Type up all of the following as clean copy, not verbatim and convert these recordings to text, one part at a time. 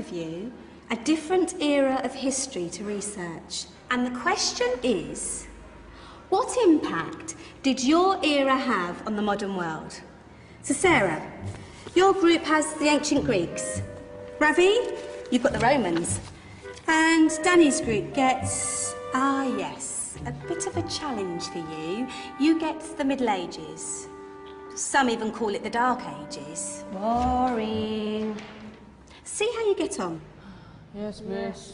of you a different era of history to research. And the question is, what impact did your era have on the modern world? So Sarah, your group has the ancient Greeks. Ravi, you've got the Romans. And Danny's group gets, yes, a bit of a challenge for you. You get the Middle Ages. Some even call it the Dark Ages. Boring. See how you get on. Yes, miss.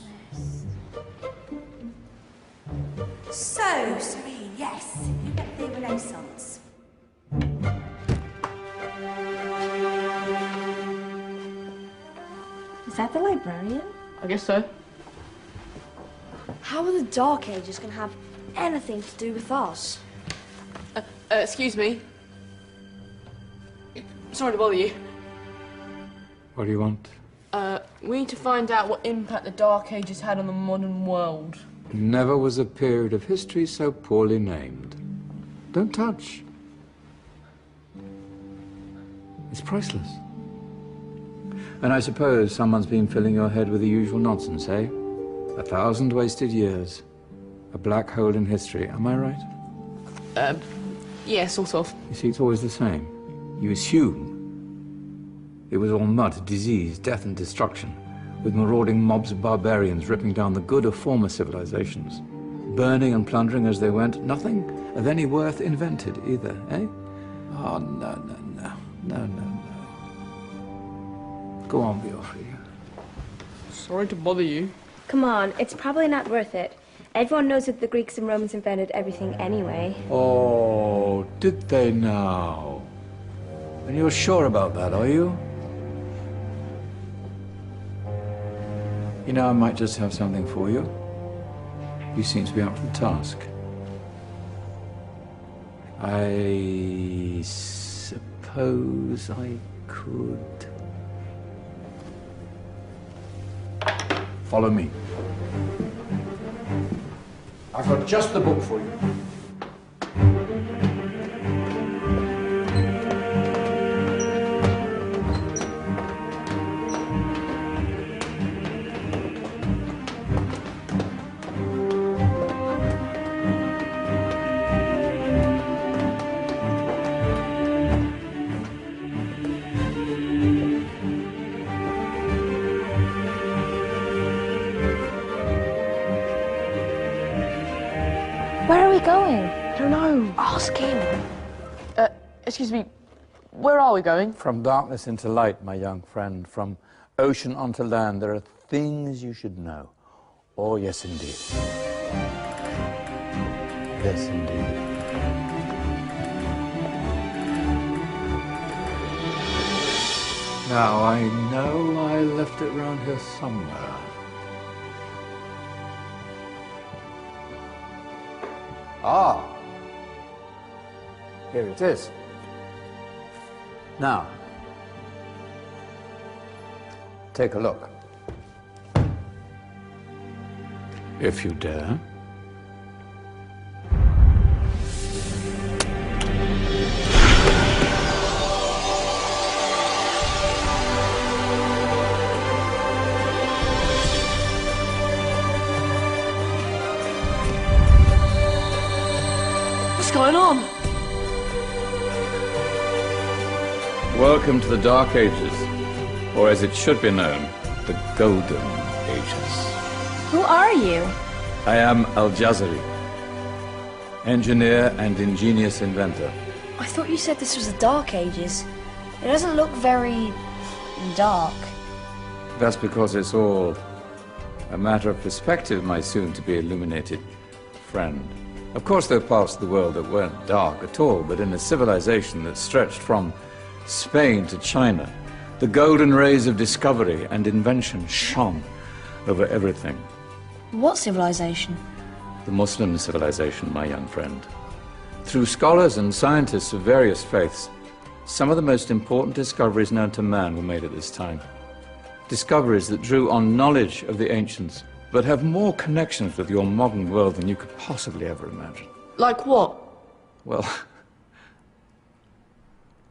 So, Serene, yes, you get the Renaissance. Is that the librarian? I guess so. How are the Dark Ages going to have anything to do with us? Excuse me. Sorry to bother you. What do you want? We need to find out what impact the Dark Ages had on the modern world. Never was a period of history so poorly named. Don't touch. It's priceless. And I suppose someone's been filling your head with the usual nonsense, eh? 1,000 wasted years. A black hole in history, am I right? Yeah, sort of. You see, it's always the same. You assume it was all mud, disease, death and destruction, with marauding mobs of barbarians ripping down the good of former civilizations, burning and plundering as they went, nothing of any worth invented either, eh? Oh, no. Go on, Beofrey. Sorry to bother you. Come on, it's probably not worth it. Everyone knows that the Greeks and Romans invented everything anyway. Oh, did they now? And you're sure about that, are you? You know, I might just have something for you. You seem to be up for the task. I suppose I could... Follow me. I've got just the book for you. Where are we going? I don't know. Ask him. Excuse me. Where are we going? From darkness into light, my young friend. From ocean onto land, there are things you should know. Oh, yes, indeed. Yes, indeed. Now, I know I left it round here somewhere. Ah, here it is. Now, take a look. If you dare. What's going on? Welcome to the Dark Ages, or as it should be known, the Golden Ages. Who are you? I am Al-Jazari, engineer and ingenious inventor. I thought you said this was the Dark Ages. It doesn't look very... dark. That's because it's all a matter of perspective, my soon-to-be illuminated friend. Of course, there are parts of the world that weren't dark at all, but in a civilization that stretched from Spain to China, the golden rays of discovery and invention shone over everything. What civilization? The Muslim civilization, my young friend. Through scholars and scientists of various faiths, some of the most important discoveries known to man were made at this time. Discoveries that drew on knowledge of the ancients, but have more connections with your modern world than you could possibly ever imagine. Like what? Well,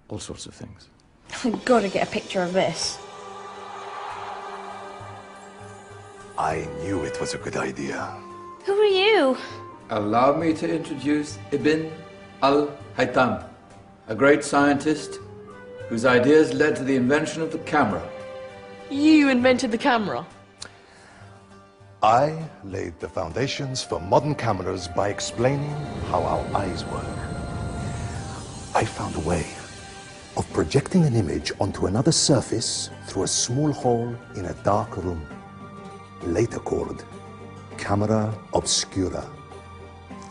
all sorts of things. I've got to get a picture of this. I knew it was a good idea. Who are you? Allow me to introduce Ibn al-Haytham, a great scientist whose ideas led to the invention of the camera. You invented the camera? I laid the foundations for modern cameras by explaining how our eyes work. I found a way of projecting an image onto another surface through a small hole in a dark room, later called camera obscura.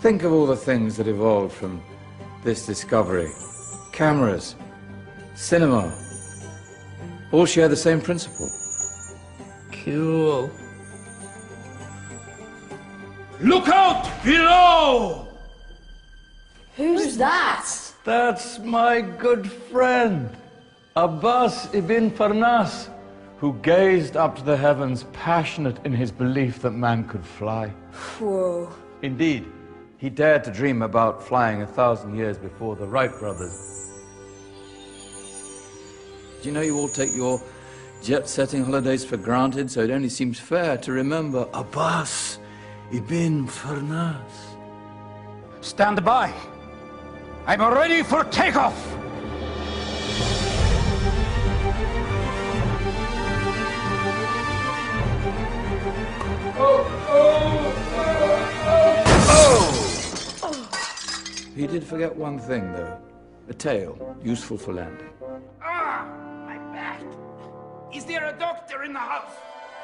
Think of all the things that evolved from this discovery. Cameras, cinema, all share the same principle. Cool. Look out below! Who's that? That's my good friend, Abbas ibn Farnas, who gazed up to the heavens, passionate in his belief that man could fly. Whoa. Indeed, he dared to dream about flying 1,000 years before the Wright brothers. Do you know you all take your jet-setting holidays for granted, so it only seems fair to remember Abbas ibn Farnas. Stand by. I'm ready for takeoff. He did forget one thing, though. A tail, useful for landing. Ah, my back. Is there a doctor in the house?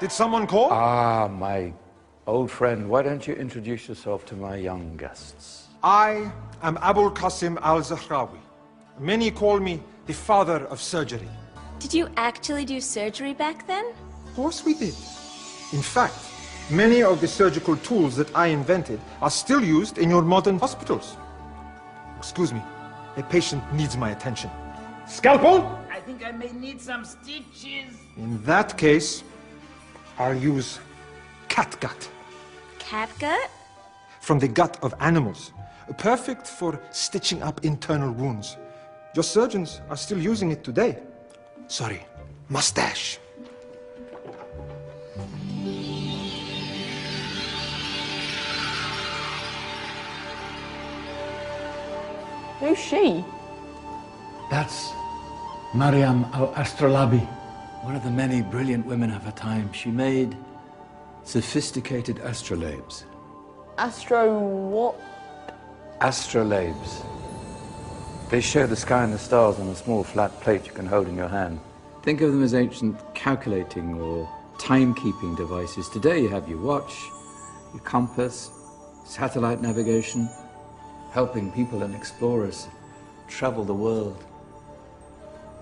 Did someone call? Ah, my old friend, why don't you introduce yourself to my young guests? I am Abul Qasim al-Zahrawi. Many call me the father of surgery. Did you actually do surgery back then? Of course we did. In fact, many of the surgical tools that I invented are still used in your modern hospitals. Excuse me, a patient needs my attention. Scalpel? I think I may need some stitches. In that case, I'll use catgut. Catgut? From the gut of animals. Perfect for stitching up internal wounds. Your surgeons are still using it today. Sorry, mustache. Who's she? That's Maryam al-Astrolabi, one of the many brilliant women of her time. She made sophisticated astrolabes. Astro what? Astrolabes. They show the sky and the stars on a small flat plate you can hold in your hand. Think of them as ancient calculating or timekeeping devices. Today you have your watch, your compass, satellite navigation, helping people and explorers travel the world.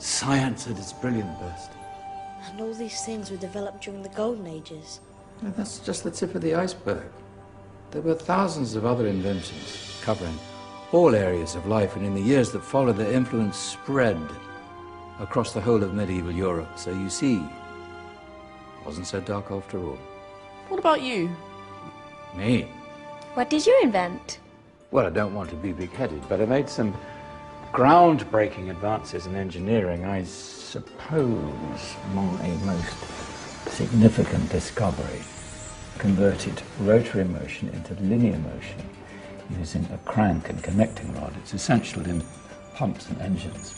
Science at its brilliant best. And all these things were developed during the Golden Ages. Now, that's just the tip of the iceberg. There were thousands of other inventions covering all areas of life, and in the years that followed, their influence spread across the whole of medieval Europe. So you see, it wasn't so dark after all. What about you? Me? What did you invent? Well, I don't want to be big-headed, but I made some groundbreaking advances in engineering. I suppose my most significant discovery converted rotary motion into linear motion using a crank and connecting rod. It's essential in pumps and engines.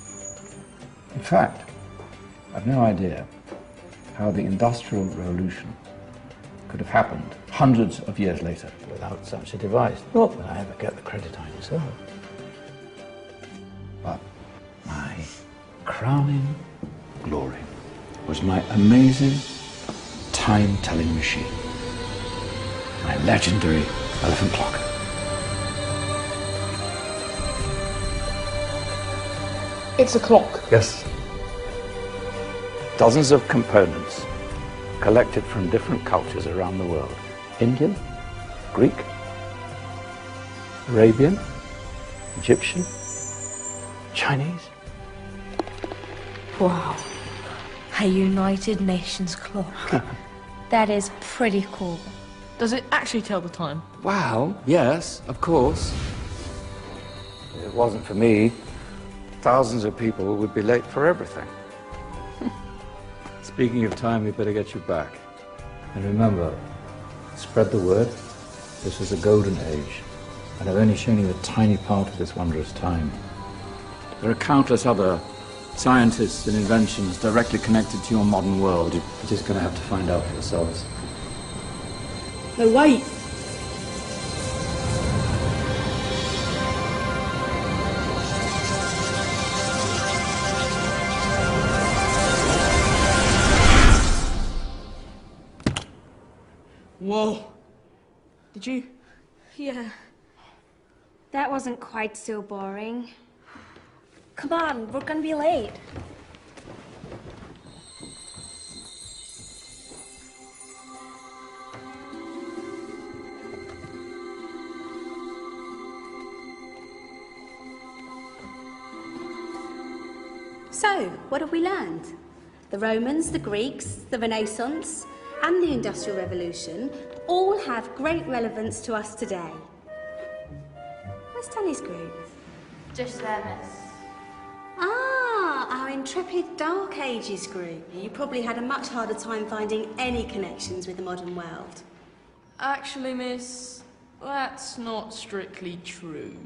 In fact, I've no idea how the Industrial Revolution could have happened hundreds of years later without such a device. Not that I ever get the credit I deserve. But my crowning glory was my amazing time-telling machine, my legendary elephant clock. It's a clock. Yes. Dozens of components collected from different cultures around the world. Indian, Greek, Arabian, Egyptian, Chinese. Wow. A United Nations clock. That is pretty cool. Does it actually tell the time? Well, yes, of course. If it wasn't for me, thousands of people would be late for everything. Speaking of time, we better get you back. And remember, Spread the word. This was a golden age, and I've only shown you a tiny part of this wondrous time. There are countless other scientists and inventions directly connected to your modern world. You're just going to have to find out for yourselves. No, wait. Whoa. Did you? Yeah. That wasn't quite so boring. Come on, we're gonna be late. So, what have we learned? The Romans, the Greeks, the Renaissance, and the Industrial Revolution all have great relevance to us today. Where's Danny's group? Just there, miss. Ah, our intrepid Dark Ages group. You probably had a much harder time finding any connections with the modern world. Actually, miss, that's not strictly true.